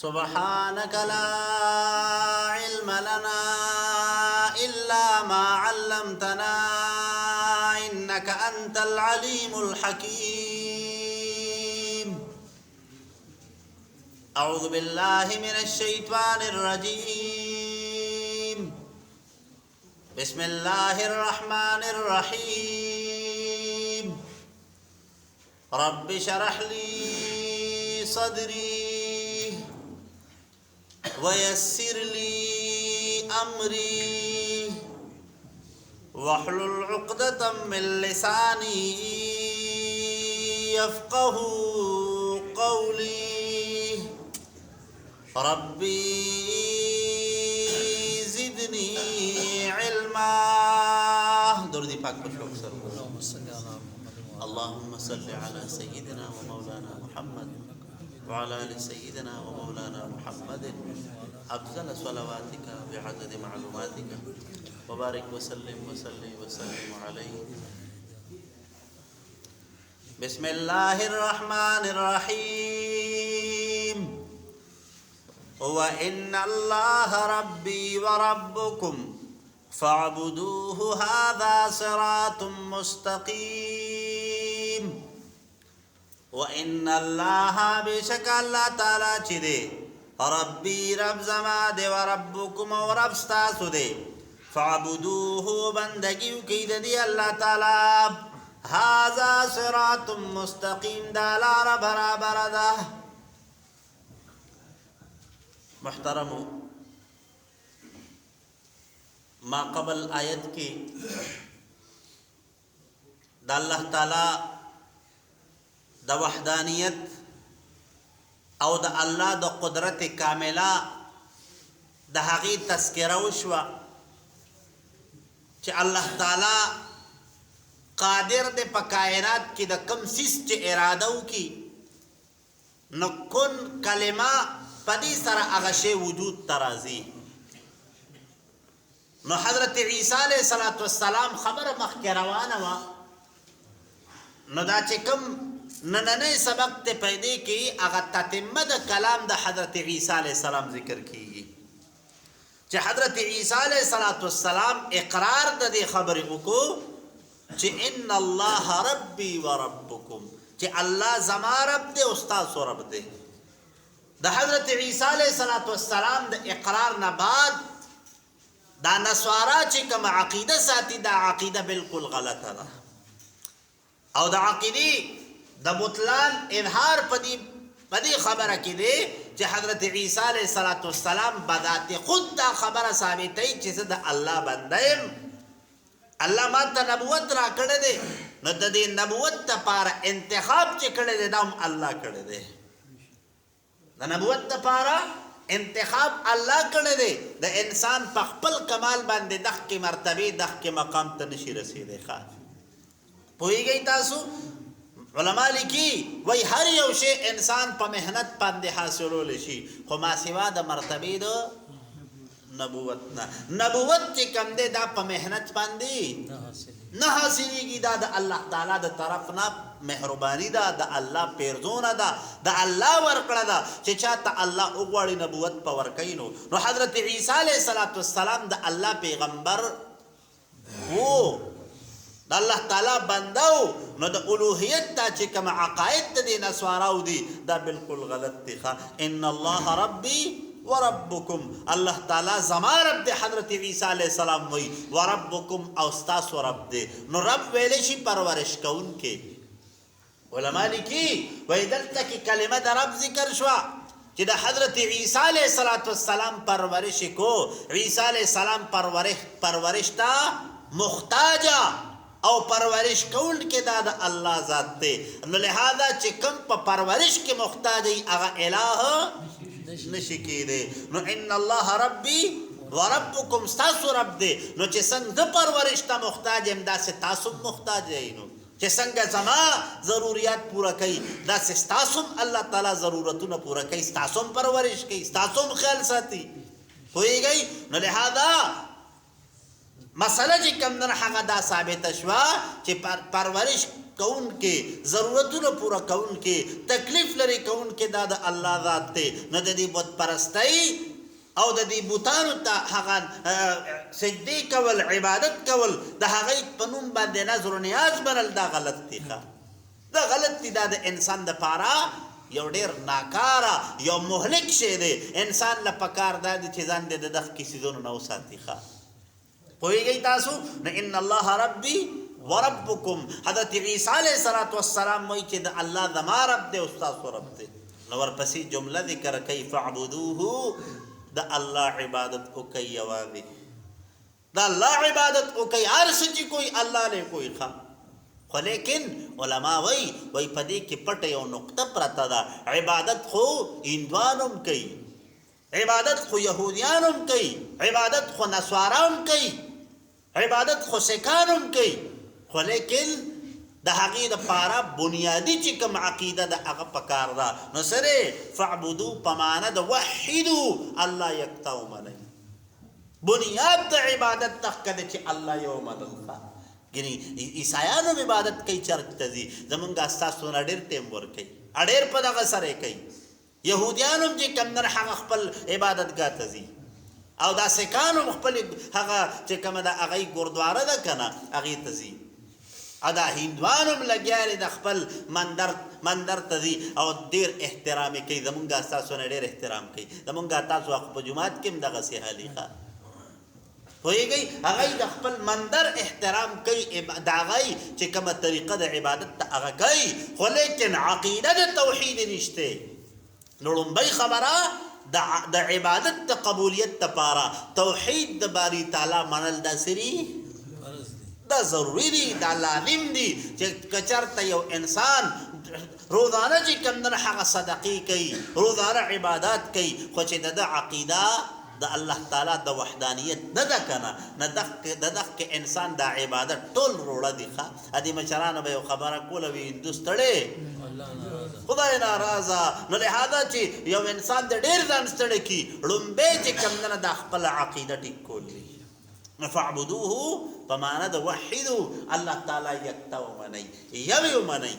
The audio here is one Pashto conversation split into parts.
سبحانك لا علم لنا إلا ما علمتنا إنك أنت العليم الحكيم. أعوذ بالله من الشيطان الرجيم. بسم الله الرحمن الرحيم. رب اشرح لي صدري ويسر لي أمري واحلل عقدة من لساني يفقه قولي. ربي زدني علما. درودي پاک بشوق سر. اللهم صل على سيدنا ومولانا محمد وعلى آل سيدنا ومولانا محمد أفضل صلواتك بعدد معلوماتك وبارك وسلم عليه. بسم الله الرحمن الرحيم. وإن الله ربي وربكم فاعبدوه هذا صراط مستقيم. وإن الله بشك الله تعالى چده ربي رب زما دے وربكم ورب ستاسو دے فاعبدوه بندگیو کی دی اللہ تعالی. هذا صراط مستقیم دا لار برابر دا. محترمو ما قبل آیت کی دا اللہ تعالی دا وحدانیت او دا الله دا قدرت کامله دا هغې تذکره وشوه چې الله تعالی قادر دی په کائنات کې د کم څیز چې اراده وکړي نو کن کلمه په دې سره هغه شی وجود ته راځي. نو حضرت عیسی علیه السلام خبره مخکې روانه وه. نو دا چې کوم نننی سبق ته پیدا کی هغه تتمه د کلام د حضرت عیسی علیه السلام ذکر کیږي چې حضرت عیسی علیه السلام اقرار د دې خبرې وکړو چې ان الله ربي وربكم چې الله زما رب دی او ستاسو رب دی. د حضرت عیسی علیه السلام د اقرار نه بعد دا نصارا چې کوم عقیده ساتي دا عقیده بالکل غلطه ده او د عقیدې د بطلان اظهار پدی خبره کې دی چې حضرت عیسی علیه السلام بذات خود دا خبره ثابتوي چې زه د الله بنده یم. الله ما ته نبوت را کړی دی نو د دې نبوت دپاره انتخاب چې کړی دی دا هم الله کړی دی. د نبوت دپاره انتخاب الله کړی دی. د انسان په خپل کمال باندې دغه مرتبه دغه مقام ته نشي رسیدی. پوهیږئ تاسو علماء لیکي وای هر یو شی انسان په مهنت باندې حاصلول شي خو ما سوا د مرتبه د نبوت نه. نبوت چې کوم دی دا په مهنت باندې نه حاصلېږي. دا د الله تعالی د طرف نه مهرباني ده د الله پیرزونه ده د الله ورکړه ده چې چاته الله وغواړي نبوت په ورکوي. نو حضرت عیسی علیه السلام د الله پیغمبر وو د الله تعالی بندو. نو د الوهیت دا چې کوم عقاید د دې نسواراو دي دا بالکل غلط دي. ان الله ربي وربكم الله تعالی زما رب دی. حضرت عیسی علیه السلام وی وربكم او ستاسو رب دی. نو رب ویلی شي پرورش کوونکی. علما لیکي وایي دلته کې کلمه د رب ذکر شوه چې د حضرت عیسی علیه السلام پرورش کو. عیسی علیه السلام پرورش ته محتاجه او پرورش کول کې دا د الله ذات دی. نو لہذا چې کوم په پرورش کې محتاج ای هغه الہ نشي کېدی. نو ان الله ربي وربكم ستاسو رب دی. نو چې څنګه پرورش ته محتاج یم داسې تاسو محتاج یې. نو چې څنګه زما ضرورت پورا کوي داسې ستاسو الله تعالی ضرورتونه پورا کوي. ستاسو پرورش کوي ستاسو خیال ساتي. پوهیږئ. نو لہذا مسله چې کوم نه هغه دا ثابت شوه چې پرورش کون کې ضرورتونه پورا کون کې تکلیف لري کون کې دا د الله ذات دی نه د دې بت پرستۍ او د دې بوتانو ته هغه سجدي کول عبادت کول د هغه په نوم باندې نظر او نیاز بنل دا غلط دی دا غلط دی دا د انسان د پاره یو ډیر ناکاره یو مهلک شی دی انسان له پکار دا چې ځان دې د دغه کیسو نه وساتي پوهیږئ تاسو نه ان الله ربي وربكم حضرت عیسی علیه السلام وایي چې د الله زما رب دی او ستاسو رب دی نو ورپسې جمله ذکر کوي فاعبدوه د الله عبادت وکړئ یوازې د الله عبادت وکړئ هر څه چې کوئی الله نه کوئی خو لیکن علما وایي په دې کې پټه یو نقطه پرته ده عبادت خو هندوانو هم کوي عبادت خو یهودیان هم کوي عبادت خو نصارا هم کوي عبادت خو سکان هم کوي خو لیکن د هغې دپاره بنیادي چې کوم عقیده ده هغه پکار ده نو سره فاعبدو په معنه د وحدو الله یکتا ومنئ بنیاد د عبادت دغه ده چې الله یو منل ګینې عیسایانو عبادت کوي چرچ ته ځي زمونږ ستاسو نه ډېر ټیم ورکوي ډېر په دغه سره کوي یهودیان هم چې کوم نه هغه خپل عبادتګاه ته ځي او دا سکان هم خپل هغه چې کومه ده هغه ګردواره ده که نه هغې ته ځي او دا هندوان هم لګیا دي د خپل مندر ته ځي او ډېر احترام یې کوي زمونږ ستاسو نه ډېر احترام کوي زمونږ تاسو په جومات کې هم دغسې حالي ښه پوهیږئ هغه د خپل مندر احترام کوي د هغه چې کومه طریقه د عبادت ته هغه کوي خو لیکن عقیده د توحید نشته لومبۍ خبره د عبادت د قبولیت لپاره توحید د باری تعالی منل دا سری دا ضروری دی دا لازم دی چې کچرته یو انسان روزانه چې کوم نه هغه صدقې کوي روزانه عبادت کوي خو چې د عقیده د الله تعالی د وحدانیت نه ده کنه نه دغه انسان د عبادت ټول روړه دي ښه ادي مشرانو به یو خبره کوله وي هندوستړې خدای ناراضه نو لهدا چې یو انسان د ډېر ځان ستړی کي لومبۍ چې کوم نه د خپل عقیده ټیک کولی فاعبدوه په معنه د وحدو الله تعالی یکتا ومنئ یوې ومنئ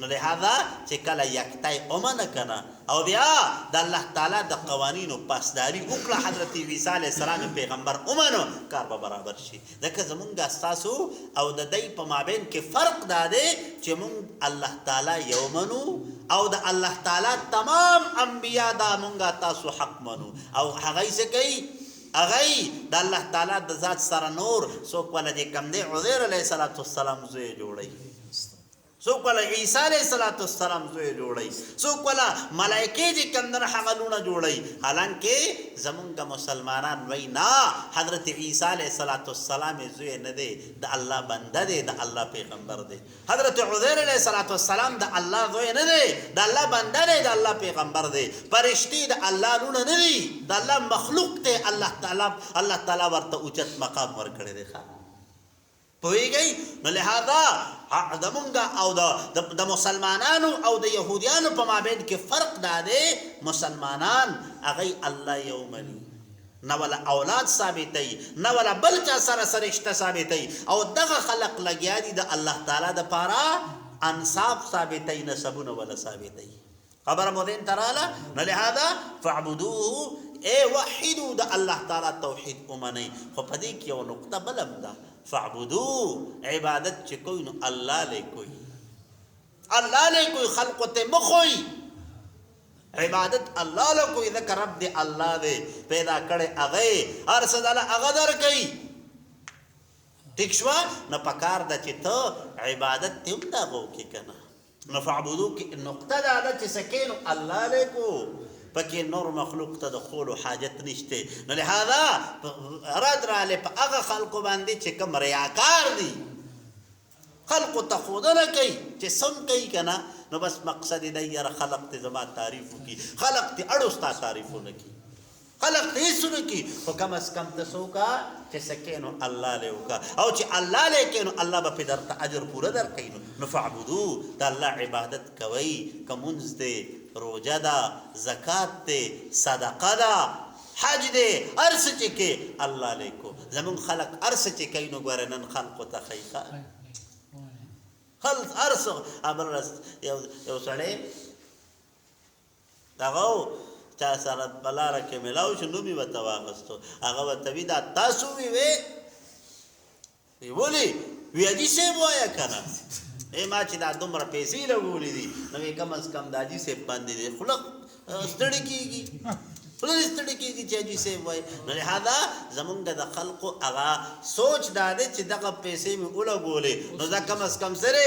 نو لهذا چې کله یکتای ومنه کنه او بیا د الله تعالی د قوانینو پاسداري وکړه حضرت عیسی علیه السلام پیغمبر ومنو کار به برابر شي ځکه زمونږ ستاسو او د دوی په مابین کې فرق دا دی چې مونږ الله تعالی یو منو او د الله تعالی تمام انبیا دا مونږ تاسو حق منو او هغه څه کوي هغه د الله تعالی د ذات سره نور څوک ولا دې کم دی عزیر علیه السلام زوی جوړی څوک ولا عیسی علیه السلام زوی جوړی څوک ولا ملائکې دې کم نه هغه لونه جوړی حالانکه زمونږ مسلمانان وای نه حضرت عیسی علیه السلام زوی نه دی د الله بنده دی د الله پیغمبر دی حضرت عزیر علیه السلام د الله زوی نه دی د الله بنده دی د الله پیغمبر دی فرشتي د الله لونه نه دی د الله مخلوق دی الله تعالی ورته اوچت مقام ورکړی دی پوهیږئ نو لهذا زمونږ او د مسلمانانو او د یهودیانو په مابین کې فرق دا دی مسلمانان هغوی الله یو مني نه ولا اولاد ثابتوي نه ولا بل چا سره رشته ثابتوي او دغه خلق لګیا دي د الله تعالی دپاره انصاب ثابتوي نسبونه ولا ثابتوي خبره مو دین تراله نو لهذا فاعبدوه وحدو د الله تعالی توحید ومنئ خو په دې کې یو نقطه بل هم ده فاعبدو عبادت چې کوئی نو الله له کوئی خلق ته مخوي عبادت الله له کوئی ذکر رب دی الله دی پیدا کړي هغه ارسل هغه در کوي ټیک شو نو پکار د چې ته عبادت تم دا وو کې کنه نو فاعبدو کې نقطه دا چې سکینو الله له کو پکې نور مخلوق ته د خول حاجت نشته نو لهذا رد را له په هغه خلقو باندې چې کوم ریاکار دي خلق ته خودنه کوي چې سم کوي کنه نو بس مقصد دی یاره خلق ته زما تعریف کی خلق ته اړوستا تعریفونه کی خلق ته سونه کی او کم از کم تاسو کا چې سکینو الله له وکا او چې الله له کینو الله به درته اجر پورا درکې نو فعبدو د الله عبادت کوي کومز دې روزه ده زکات ده صدقه ده حج ده ارس چې کې الله لیکو زمون خلق ارس چې کوي نو ګوره نن خلقو ته ښایي خلق ارس ابل یو سړی دغه چا سره بلاره کې ملاو شو نوم یې ورته واخیستو هغه ورته وي دا تاسو وی ولې وی حاجي صاحب وایه که نه ما چې دا دومره پیسې لګولې دي نو کم از کم د حاجي صاحب باندې دی خوله ستړې کېږي خوله دې ستړې کېږي چې حاجي صاحب وایي نو لهذا زمونږ د خلقو هغه سوچ دا دی چې دغه پیسې مې ولګولې نو دا کم از کم سره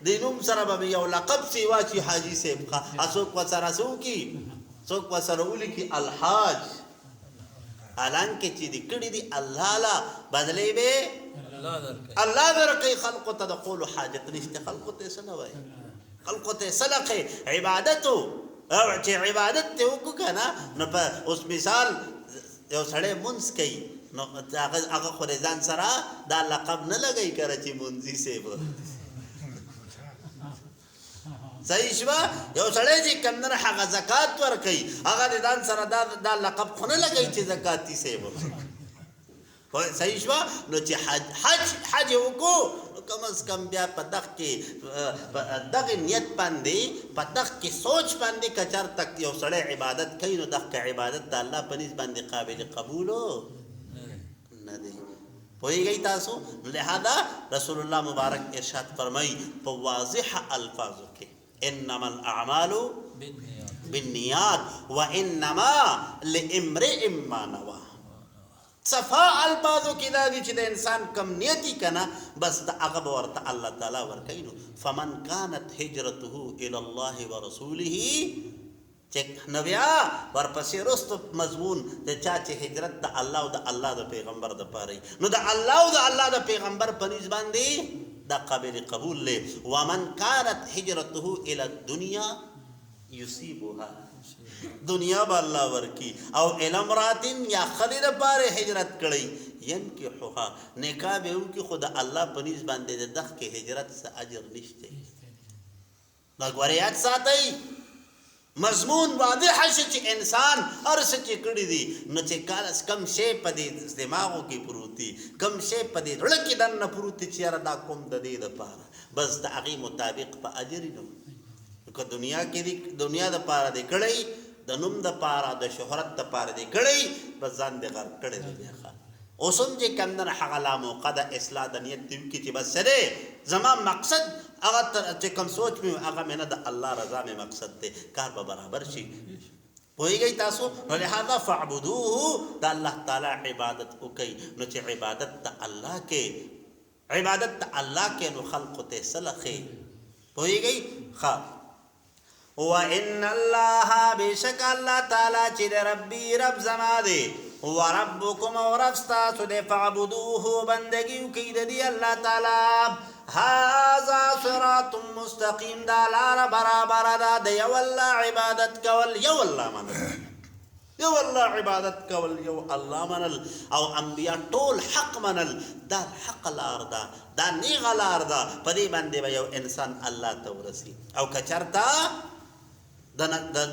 د نوم سره به مې یو لقب سي واچي حاجي صاحب ښه څوک ورسره څه وکړي څوک ورسره ولیکي الحاج حالانکه چې دې کړي دي الله لا بدلې به الله درکې خلقو ته د قول حاجت نشته خلقو ته څه نه وایي خلقو ته صدقه عبادت او چې عبادت ته وکړه کنه نو په اوس مثال یو سړی منځ کوي نو هغه خو ځان سره دا لقب نه لګي کړه چې منځي سیب صحیح شو یو سړی چې کمنه هغه زکات ورکړي هغه ځان سره دا لقب خو نه لګي چې زکاتی سیب صحیح شو نو چې حج وکړو کم از کم بیا په دغه نیت باندې په دغه سوچ باندې کچر تک یو سړی عبادت کوي نو دغه عبادت د الله په نسبت باندې قابل قبول نه دی پوهیږئ تاسو لہذا رسول الله مبارک ارشاد فرمایي په واضح الفاظو کې انما الاعمال بالنیات وانما لامرئ ما نوى صفا الفاظو کې دا دي چې د انسان کم نیتی کنه بس د هغه ورته الله تعالی ورکوي نو فمن كانت هجرته الى الله ورسوله چې نو بیا ورپسې وروسته مضمون د چا چې هجرت د الله او د الله د پیغمبر د پاره نو د الله او د الله د پیغمبر په نسبت باندې دا قابل قبول له ومن كانت هجرته الى الدنيا يصيبها دنیا با الله ورکی او الامراتن یا خلید پاره هجرت کړي ينکحها نکاح به ان کی خدا الله پنيز باندې د دغه کې هجرت څخه اجر نشته دا غوړیات ساتي مضمون واضح شي چې انسان ارس چې کړي دي نو چې کالس کم شی په دې دماغو کې پروتي کم شی په دې رړ کې دنه پروتي چې را دا کوم د دې لپاره بس د هغه مطابق په اجر نه که دنیا کې دنیا د پاره دې کړي د نوم د پاره د شهرت د پاره دې کړي بس ځان دې غر کړي دې ښه اوسم چې کمنه حغلا موقع د اصلاح د نیت دې کې چې بس سره زما مقصد هغه چې کوم سوچ مې هغه مینه د الله رضا مې مقصد دی کار به برابر شي پوهیږئ تاسو نو لهذا فاعبدوه د الله تعالی عبادت وکړئ نو چې عبادت د الله کې نو خلق ته سلخه پوهیږئ ښه وَإِنَّ اللَّهَ بِشَكَ اللَّهَ تَعَالَى چِدَ رَبِّي رب زماده وَرَبُّكُمْ وَرَفْسْتَاسُ دِ فَعْبُدُوهُ بندگیو کی دی اللہ تعالی هَذَا صِرَاطٌ مُسْتَقِيم دا لار برابر دا یو اللہ عبادت کول یو اللہ منل یو اللہ عبادت کول یو اللہ منل او انبیاء ټول حق منل دا حق لار دا نیغ لار دا پدی باندې یو انسان الله ته ورسی او کچرتا د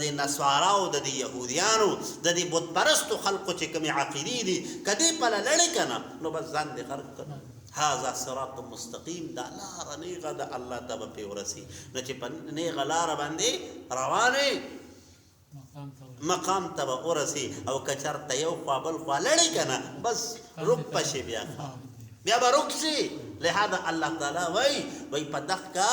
دې نسواراو د دې يهوديانو د دې بت پرستو خلقو چې کوم عقیدې دي کدی په لړۍ کنه نو بس ځان دې خرق کنه هاذا صراط مستقيم دا لار نیغه د الله ته په ورسی نو چې په نیغه لار باندې روانه مقام ته ورسی او کچرته یو قابل لړۍ کنه بس رب پشي بیا به رکسي لهذا الله تعالی وای په دغه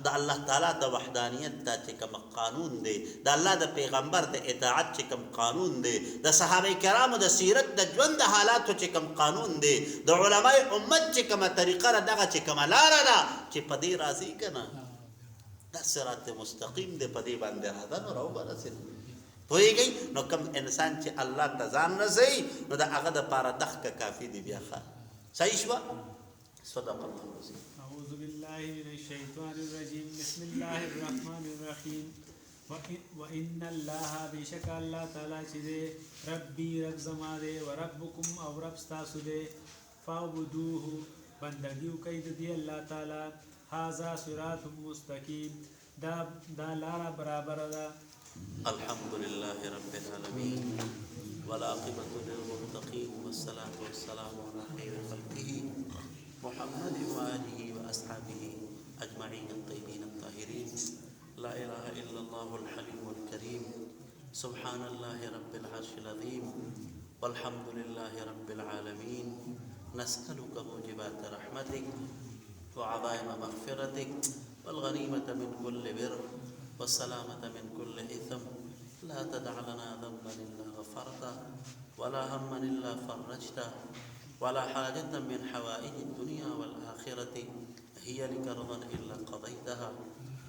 د الله تعالی د وحدانیت د کوم قانون دی د الله د پیغمبر د اطاعت چې کوم قانون دی د صحابه کرامو د سیرت د ژوند د حالاتو چې کوم قانون دی د علماء امت چې کومه طریقه را دغه چې کومه لار ده چې په دې راضي کنه د صراط مستقیم دی په دې باندې راځه نو راو برسل پوهیږئ نو کوم انسان چې الله ته ځان رسوي نو د هغه د پاره دغه کافی دی بیا ښه صحیح شو صدق الله العظیم اعوذ بالله من الشیطان الرجیم بسم الله الرحمن الرحیم وان الله بشک الله تعالی چې ربي رب زما دے وربکم او رب تاسو دے فاعبدوه بندگیو کوي د الله تعالی هاذا صراط مستقیم دا لار برابر ده الحمد لله رب العالمين والعاقبة للمتقين والصلاة والسلام على خير خلقه محمد وآله وأصحابه أجمعين الطيبين الطاهرين. لا إله إلا الله الحليم الكريم. سبحان الله رب العرش العظيم والحمد لله رب العالمين. نسألك موجبات رحمتك وعظائم مغفرتك والغنيمة من كل بر والسلامة من كل إثم. لا تدع لنا ذنبا إلا غفرته ولا هما إلا فرجته ولا حاجة من حوائج الدنيا والآخرة هي لك رضا إلا قضيتها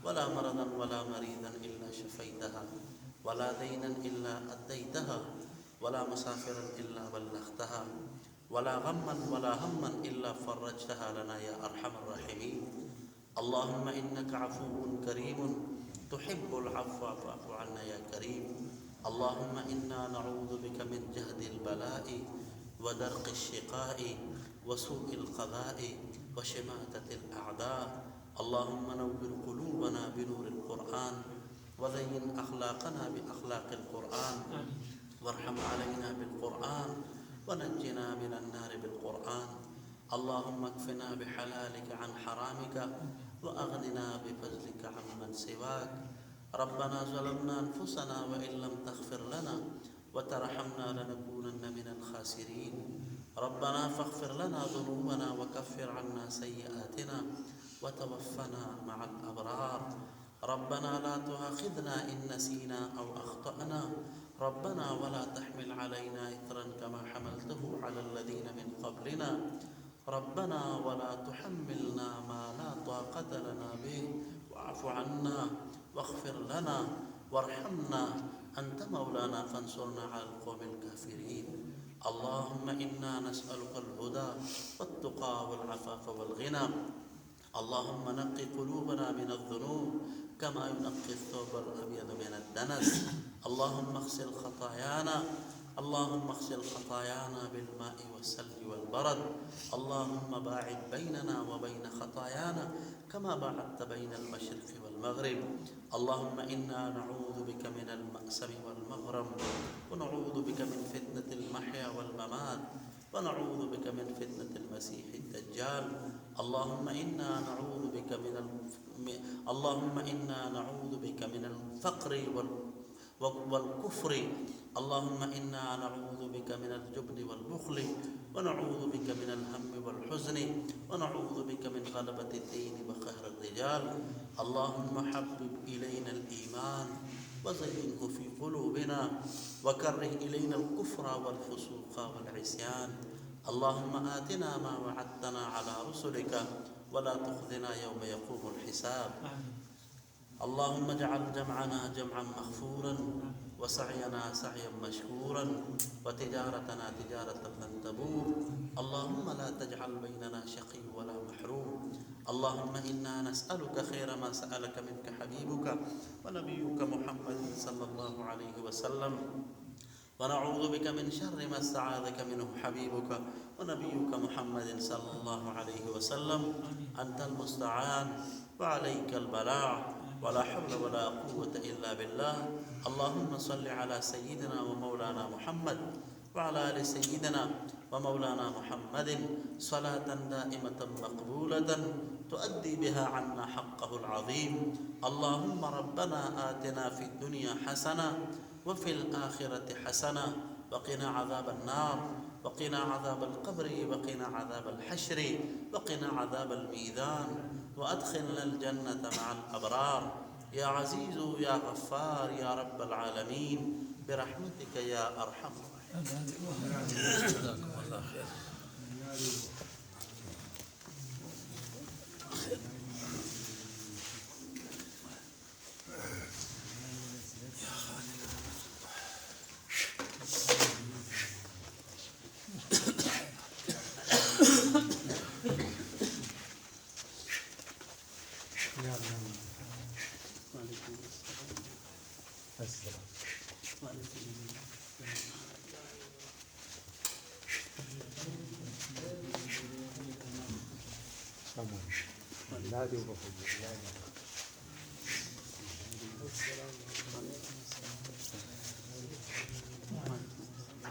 ولا مرضا ولا مريضا إلا شفيتها ولا دينا إلا أديتها ولا مسافرا إلا بلغتها ولا غما ولا هما إلا فرجتها لنا يا أرحم الراحمين. اللهم إنك عفو كريم تحب العفو فاعف عنا يا كريم. اللهم إنا نعوذ بك من جهد البلاء ودرق الشقاء وسوء القضاء وشماتة الأعداء. اللهم نور قلوبنا بنور القرآن وزين أخلاقنا بأخلاق القرآن وارحم علينا بالقرآن ونجنا من النار بالقرآن. اللهم اكفنا بحلالك عن حرامك وأغننا بفضلك عمن سواك. ربنا ظلمنا أنفسنا وإن لم تغفر لنا وترحمنا لنكونن من الخاسرين. ربنا فاغفر لنا ذنوبنا وكفر عنا سيئاتنا وتوفنا مع الأبرار. ربنا لا تؤاخذنا إن نسينا أو أخطأنا. ربنا ولا تحمل علينا إثرا كما حملته على الذين من قبلنا. ربنا ولا تحملنا ما لا طاقة لنا به واعف عنا واغفر لنا وارحمنا أنت مولانا فانصرنا على القوم الكافرين. اللهم إنا نسألك الهدى والتقى والعفاف والغنى. اللهم نقي قلوبنا من الذنوب كما ينقي الثوب الأبيض من الدنس. اللهم اغسل خطايانا بالماء والثلج والبرد. اللهم باعد بيننا وبين خطايانا كما باعدت بين المشرق والمغرب. اللهم إنا نعوذ بك من المأسم والمغرم ونعوذ بك من فتنة المحيا والممات ونعوذ بك من فتنة المسيح الدجال. اللهم إنا نعوذ بك من الفقر والكفر. اللهم إنا نعوذ بك من الجبن والبخل ونعوذ بك من الهم والحزن ونعوذ بك من غلبة الدين وقهر الرجال. اللهم حبب إلينا الإيمان وزينه في قلوبنا وكره إلينا الكفر والفسوق والعصيان. اللهم آتنا ما وعدتنا على رسلك ولا تخزنا يوم يقوم الحساب. اللهم اجعل جمعنا جمعا مغفورا وسعينا سعيا مشكورا وتجارتنا تجارة لن تبور. اللهم لا تجعل بيننا شقي ولا محروم. اللهم إنا نسألك خير ما سألك منك حبيبك ونبيك محمد صلى الله عليه وسلم ونعوذ بك من شر ما استعاذك منه حبيبك ونبيك محمد صلى الله عليه وسلم. أنت المستعان وعليك البلاغ ولا حول ولا قوة إلا بالله. اللهم صل على سيدنا ومولانا محمد وعلى آل سيدنا ومولانا محمد صلاة دائمة مقبولة تؤدي بها عنا حقه العظيم. اللهم ربنا آتنا في الدنيا حسنة وفي الآخرة حسنة وقنا عذاب النار وقنا عذاب القبر وقنا عذاب الحشر وقنا عذاب الميزان وأدخلنا الجنة مع الأبرار. يا عزيز يا غفار يا رب العالمين برحمتك يا أرحم Tamam.